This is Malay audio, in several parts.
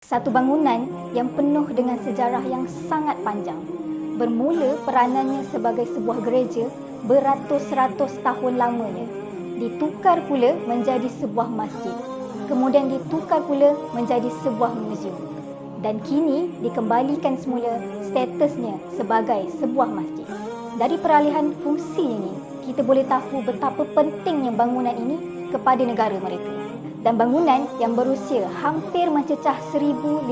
Satu bangunan yang penuh dengan sejarah yang sangat panjang. Bermula peranannya sebagai sebuah gereja beratus-ratus tahun lamanya. Ditukar pula menjadi sebuah masjid. Kemudian ditukar pula menjadi sebuah muzium. Dan kini dikembalikan semula statusnya sebagai sebuah masjid. Dari peralihan fungsi ini, kita boleh tahu betapa pentingnya bangunan ini kepada negara mereka. Dan bangunan yang berusia hampir mencecah 1500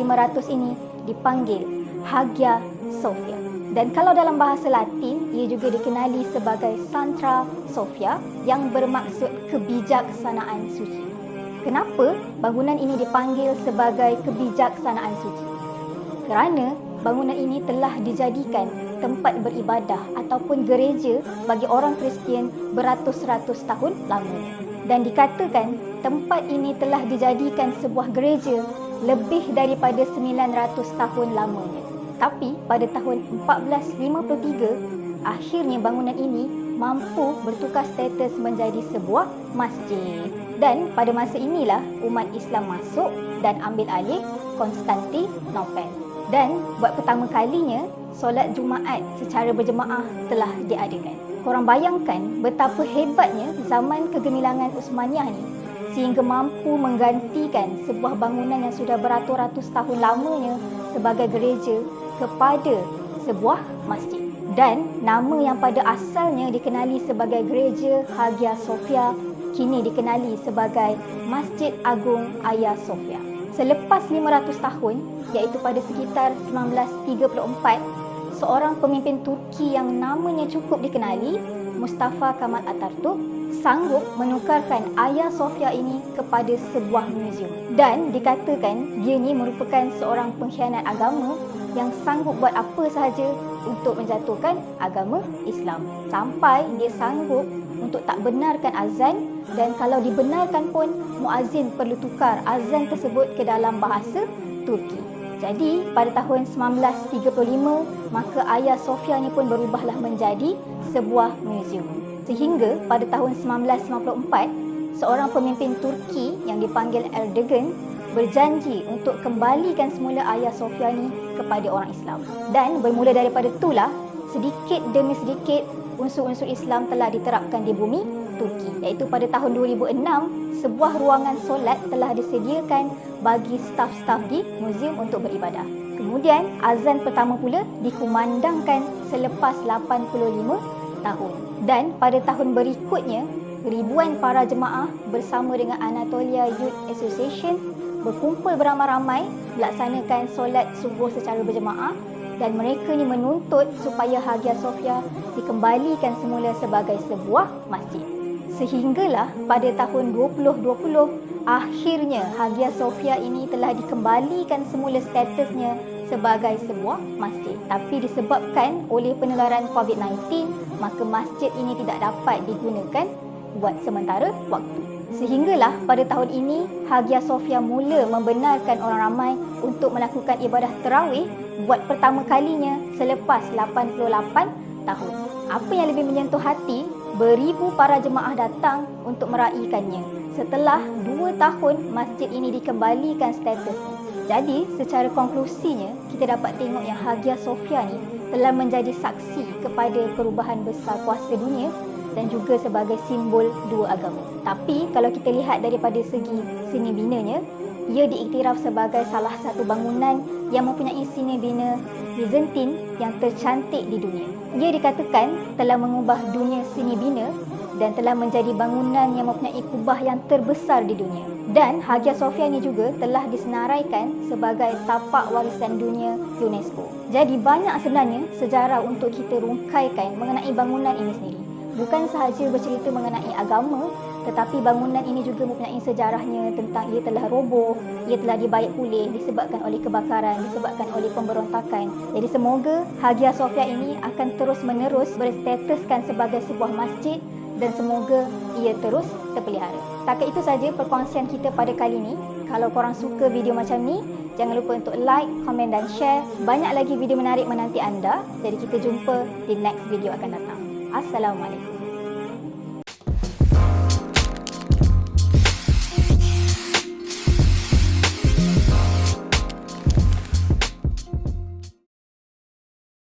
ini dipanggil Hagia Sophia. Dan kalau dalam bahasa Latin, ia juga dikenali sebagai Sancta Sophia yang bermaksud kebijaksanaan suci. Kenapa bangunan ini dipanggil sebagai kebijaksanaan suci? Kerana bangunan ini telah dijadikan tempat beribadah ataupun gereja bagi orang Kristian beratus-ratus tahun lamanya. Dan dikatakan tempat ini telah dijadikan sebuah gereja lebih daripada 900 tahun lamanya. Tapi pada tahun 1453, akhirnya bangunan ini mampu bertukar status menjadi sebuah masjid. Dan pada masa inilah umat Islam masuk dan ambil alih Konstantinopel. Dan buat pertama kalinya, solat Jumaat secara berjemaah telah diadakan. Korang bayangkan betapa hebatnya zaman kegemilangan Uthmaniyah ni sehingga mampu menggantikan sebuah bangunan yang sudah beratus-ratus tahun lamanya sebagai gereja kepada sebuah masjid. Dan nama yang pada asalnya dikenali sebagai gereja Hagia Sophia kini dikenali sebagai Masjid Agung Hagia Sophia. Selepas 500 tahun, iaitu pada sekitar 1934, seorang pemimpin Turki yang namanya cukup dikenali, Mustafa Kemal Atatürk, sanggup menukarkan Hagia Sophia ini kepada sebuah muzium. Dan dikatakan dia ni merupakan seorang pengkhianat agama yang sanggup buat apa sahaja untuk menjatuhkan agama Islam. Sampai dia sanggup untuk tak benarkan azan, dan kalau dibenarkan pun muazzin perlu tukar azan tersebut ke dalam bahasa Turki. Jadi pada tahun 1935, maka Hagia Sophia ni pun berubahlah menjadi sebuah muzium. Sehingga pada tahun 1954, seorang pemimpin Turki yang dipanggil Erdogan berjanji untuk kembalikan semula Hagia Sophia ni kepada orang Islam. Dan bermula daripada itulah, sedikit demi sedikit unsur-unsur Islam telah diterapkan di bumi Turki. Iaitu pada tahun 2006, sebuah ruangan solat telah disediakan bagi staf-staf di muzium untuk beribadah. Kemudian azan pertama pula dikumandangkan selepas 85 tahun. Dan pada tahun berikutnya, ribuan para jemaah bersama dengan Anatolia Youth Association berkumpul beramai-ramai melaksanakan solat subuh secara berjemaah, dan mereka ni menuntut supaya Hagia Sophia dikembalikan semula sebagai sebuah masjid. Sehinggalah pada tahun 2020, akhirnya Hagia Sophia ini telah dikembalikan semula statusnya sebagai sebuah masjid. Tapi disebabkan oleh penularan COVID-19, maka masjid ini tidak dapat digunakan buat sementara waktu. Sehinggalah pada tahun ini, Hagia Sophia mula membenarkan orang ramai untuk melakukan ibadah tarawih buat pertama kalinya selepas 88 tahun. Apa yang lebih menyentuh hati, beribu para jemaah datang untuk meraihkannya setelah 2 tahun masjid ini dikembalikan statusnya. Jadi secara konklusinya, kita dapat tengok yang Hagia Sophia ni telah menjadi saksi kepada perubahan besar kuasa dunia dan juga sebagai simbol dua agama. Tapi kalau kita lihat daripada segi seni binanya, ia diiktiraf sebagai salah satu bangunan yang mempunyai seni bina Byzantine yang tercantik di dunia. Ia dikatakan telah mengubah dunia seni bina dan telah menjadi bangunan yang mempunyai kubah yang terbesar di dunia. Dan Hagia Sophia ni juga telah disenaraikan sebagai tapak warisan dunia UNESCO. Jadi banyak sebenarnya sejarah untuk kita rungkaikan mengenai bangunan ini sendiri. Bukan sahaja bercerita mengenai agama, tetapi bangunan ini juga mempunyai sejarahnya tentang ia telah roboh, ia telah dibaik pulih disebabkan oleh kebakaran, disebabkan oleh pemberontakan. Jadi semoga Hagia Sophia ini akan terus menerus berstatuskan sebagai sebuah masjid dan semoga ia terus terpelihara. Takat itu saja perkongsian kita pada kali ini. Kalau korang suka video macam ni, jangan lupa untuk like, komen dan share. Banyak lagi video menarik menanti anda. Jadi kita jumpa di next video akan datang. Assalamualaikum.